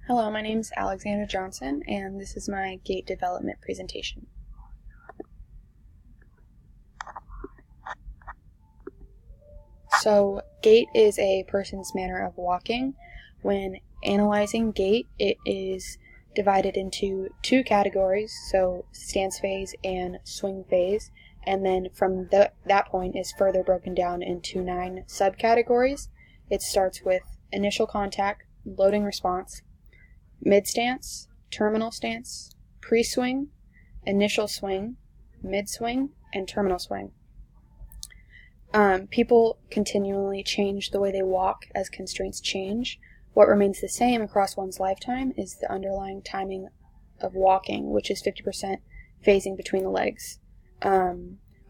Hello, my name is Alexandra Johnson, and this is my Gait development presentation. So, gait is a person's manner of walking. When analyzing gait, it is divided into two categories, so stance phase and swing phase, and then from that point is further broken down into 9 subcategories. It starts with initial contact, loading response, mid-stance, terminal stance, pre-swing, initial swing, mid-swing, and terminal swing. People continually change the way they walk as constraints change. What remains the same across one's lifetime is the underlying timing of walking, which is 50% phasing between the legs.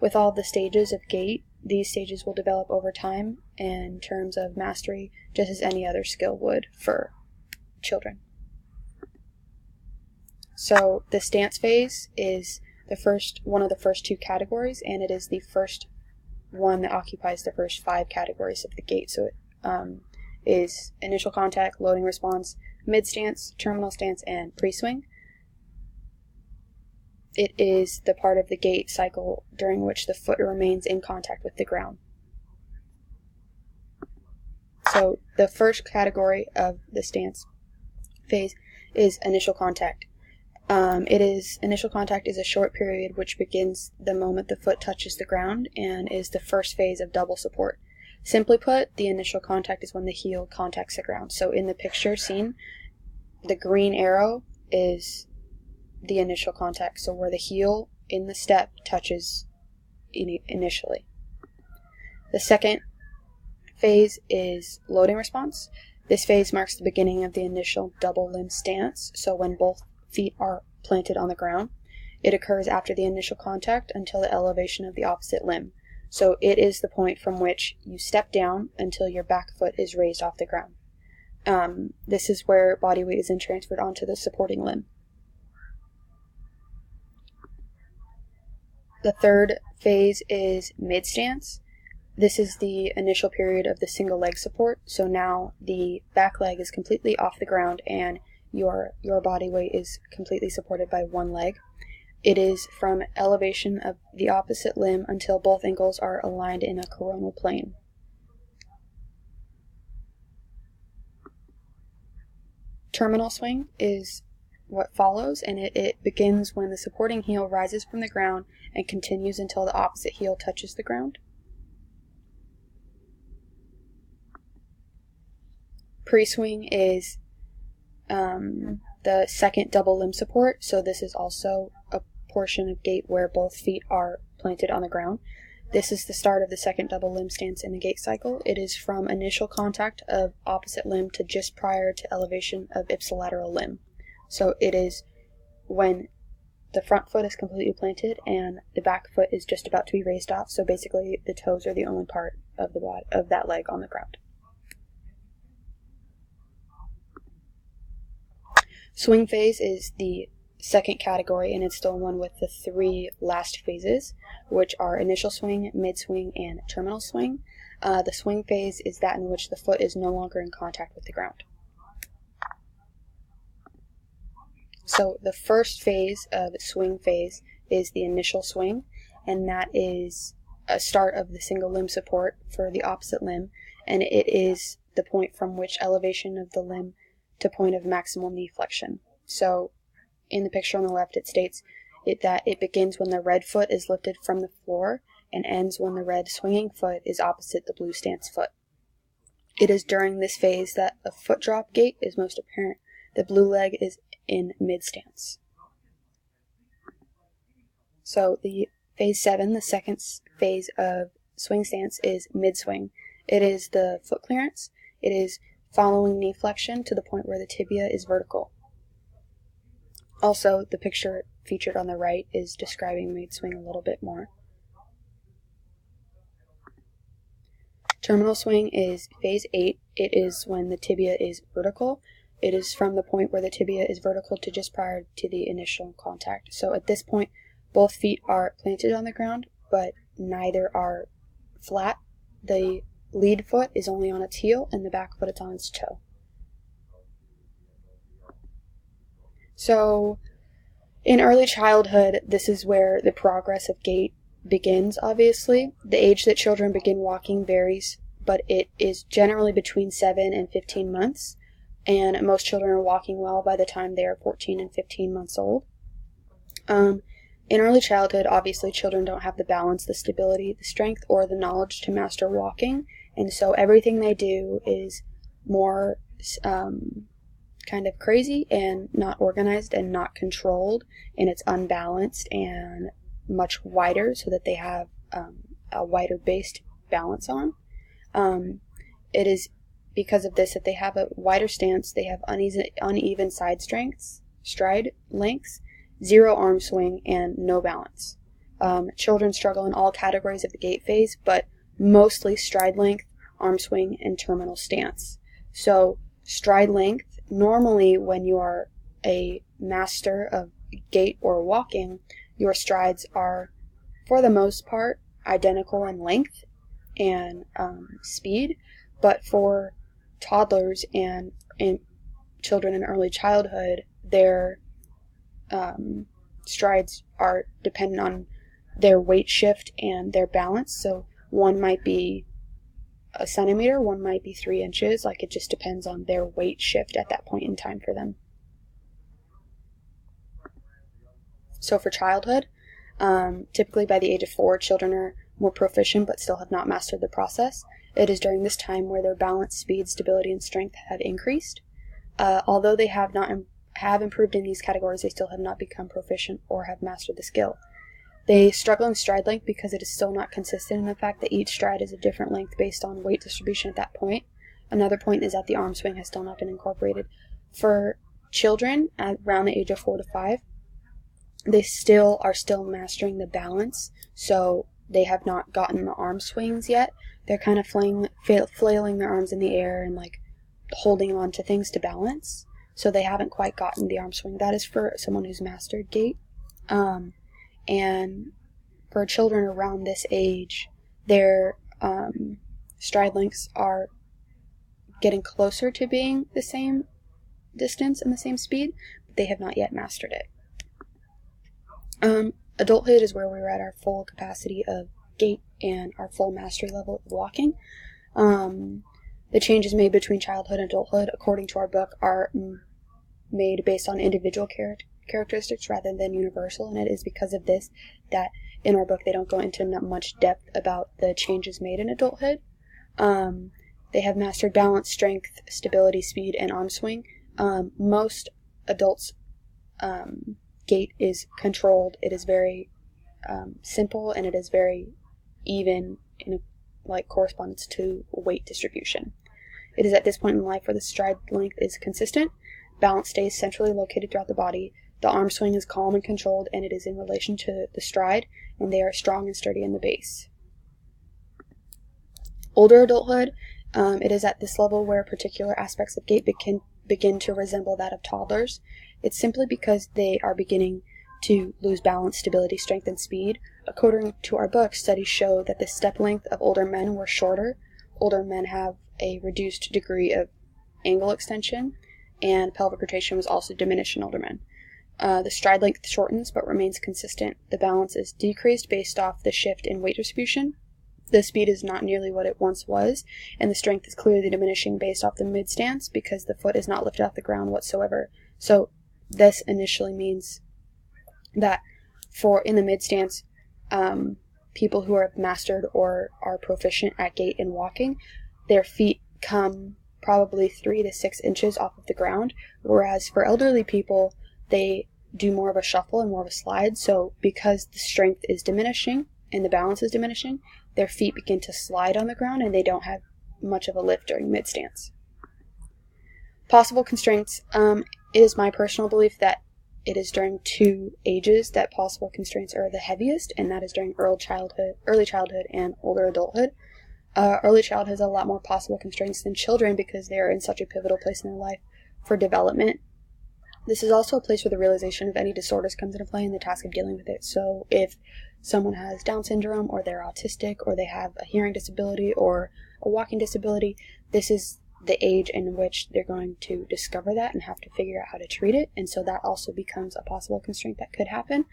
With all the stages of gait, these stages will develop over time in terms of mastery, just as any other skill would for children. So the stance phase is one of the first 2 categories, and it is the first one that occupies the first 5 categories of the gait. So it is initial contact, loading response, mid-stance, terminal stance, and pre-swing. It is the part of the gait cycle during which the foot remains in contact with the ground. So the first category of the stance phase is initial contact. Initial contact is a short period which begins the moment the foot touches the ground and is the first phase of double support. Simply put, the initial contact is when the heel contacts the ground. So in the picture seen, the green arrow is the initial contact, so where the heel in the step touches initially. The second phase is loading response. This phase marks the beginning of the initial double limb stance, so when both feet are planted on the ground. It occurs after the initial contact until the elevation of the opposite limb. So it is the point from which you step down until your back foot is raised off the ground. This is where body weight is then transferred onto the supporting limb. The third phase is mid-stance. This is the initial period of the single leg support. So now the back leg is completely off the ground and your body weight is completely supported by one leg. It is from elevation of the opposite limb until both ankles are aligned in a coronal plane. Terminal swing is what follows, and it begins when the supporting heel rises from the ground and continues until the opposite heel touches the ground. Pre-swing is the second double limb support, so this is also a portion of gait where both feet are planted on the ground. This is the start of the second double limb stance in the gait cycle. It is from initial contact of opposite limb to just prior to elevation of ipsilateral limb. So it is when the front foot is completely planted and the back foot is just about to be raised off, so basically the toes are the only part of the body of that leg on the ground. Swing phase is the second category, and it's the one with the 3 last phases, which are initial swing, mid-swing, and terminal swing. The swing phase is that in which the foot is no longer in contact with the ground. So the first phase of swing phase is the initial swing, and that is a start of the single limb support for the opposite limb, and it is the point from which elevation of the limb to point of maximal knee flexion. So in the picture on the left it states that it begins when the red foot is lifted from the floor and ends when the red swinging foot is opposite the blue stance foot. It is during this phase that a foot drop gait is most apparent. The blue leg is in mid-stance. So the phase 7, the second phase of swing stance, is mid-swing. It is the foot clearance. It is following knee flexion to the point where the tibia is vertical. Also, the picture featured on the right is describing mid-swing a little bit more. Terminal swing is phase 8. It is when the tibia is vertical. It is from the point where the tibia is vertical to just prior to the initial contact. So at this point, both feet are planted on the ground, but neither are flat. The lead foot is only on its heel, and the back foot is on its toe. So in early childhood, this is where the progress of gait begins, obviously. The age that children begin walking varies, but it is generally between 7 and 15 months, and most children are walking well by the time they are 14 and 15 months old. In early childhood, obviously, children don't have the balance, the stability, the strength, or the knowledge to master walking, and so everything they do is more kind of crazy and not organized and not controlled, and it's unbalanced and much wider so that they have a wider base to balance on. It is because of this that they have a wider stance, they have uneven stride lengths, zero arm swing, and no balance. Children struggle in all categories of the gait phase, but mostly stride length, arm swing, and terminal stance. So stride length, normally when you are a master of gait or walking, your strides are, for the most part, identical in length and speed, but for toddlers and children in early childhood, their strides are dependent on their weight shift and their balance. So one might be a centimeter, one might be 3 inches. Like, it just depends on their weight shift at that point in time for them. So for childhood, typically by the age of 4, children are more proficient but still have not mastered the process. It is during this time where their balance, speed, stability, and strength have increased. Although they have improved in these categories, they still have not become proficient or have mastered the skill. They struggle in stride length because it is still not consistent in the fact that each stride is a different length based on weight distribution at that point. Another point is that the arm swing has still not been incorporated. For children at around the age of 4 to 5, they are still mastering the balance, so they have not gotten the arm swings yet. They're kind of flailing their arms in the air and like holding on to things to balance, so they haven't quite gotten the arm swing. That is for someone who's mastered gait. And for children around this age, their stride lengths are getting closer to being the same distance and the same speed, but they have not yet mastered it. Adulthood is where we're at our full capacity of gait and our full mastery level of walking. The changes made between childhood and adulthood, according to our book, are made based on individual characteristics rather than universal, and it is because of this that in our book they don't go into much depth about the changes made in adulthood. They have mastered balance, strength, stability, speed, and arm swing. Most adults' gait is controlled. It is very simple, and it is very even in correspondence to weight distribution. It is at this point in life where the stride length is consistent, balance stays centrally located throughout the body, the arm swing is calm and controlled, and it is in relation to the stride, and they are strong and sturdy in the base. Older adulthood, it is at this level where particular aspects of gait begin to resemble that of toddlers. It's simply because they are beginning to lose balance, stability, strength, and speed. According to our book, studies show that the step length of older men were shorter. Older men have a reduced degree of angle extension, and pelvic rotation was also diminished in older men. The stride length shortens but remains consistent. The balance is decreased based off the shift in weight distribution. The speed is not nearly what it once was, and the strength is clearly diminishing based off the mid-stance because the foot is not lifted off the ground whatsoever. So this initially means that in the mid-stance, people who are mastered or are proficient at gait and walking, their feet come probably 3 to 6 inches off of the ground, whereas for elderly people, they do more of a shuffle and more of a slide. So because the strength is diminishing and the balance is diminishing, their feet begin to slide on the ground and they don't have much of a lift during mid-stance. Possible constraints. It is my personal belief that it is during 2 ages that possible constraints are the heaviest, and that is during early childhood and older adulthood. Early childhood has a lot more possible constraints than children because they are in such a pivotal place in their life for development. This is also a place where the realization of any disorders comes into play and the task of dealing with it. So if someone has Down syndrome, or they're autistic, or they have a hearing disability or a walking disability, this is the age in which they're going to discover that and have to figure out how to treat it, and so that also becomes a possible constraint that could happen.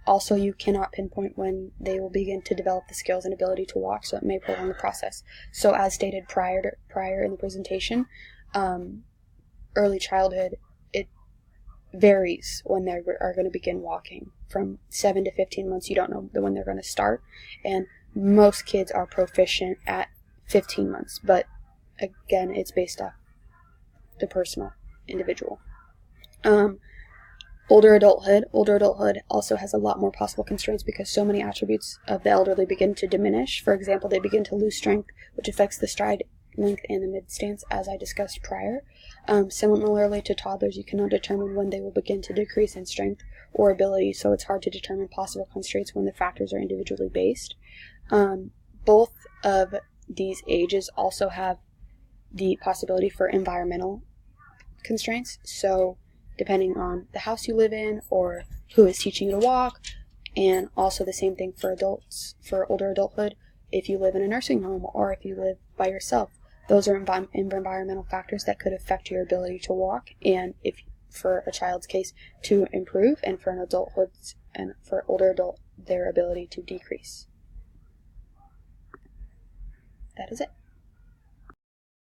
Also, you cannot pinpoint when they will begin to develop the skills and ability to walk, so it may prolong the process. So as stated prior in the presentation, early childhood, it varies when they are going to begin walking. From 7 to 15 months, you don't know when they're going to start, and most kids are proficient at 15 months, but again, it's based off the personal individual. Older adulthood also has a lot more possible constraints because so many attributes of the elderly begin to diminish. For example, they begin to lose strength, which affects the stride length and the mid stance, as I discussed prior. Similarly to toddlers, you cannot determine when they will begin to decrease in strength or ability, so it's hard to determine possible constraints when the factors are individually based. Both of these ages also have the possibility for environmental constraints, so depending on the house you live in or who is teaching you to walk, and also the same thing for adults, for older adulthood, if you live in a nursing home or if you live by yourself. Those are environmental factors that could affect your ability to walk, and if for a child's case to improve, and for an adulthood's and for older adult, their ability to decrease. That is it.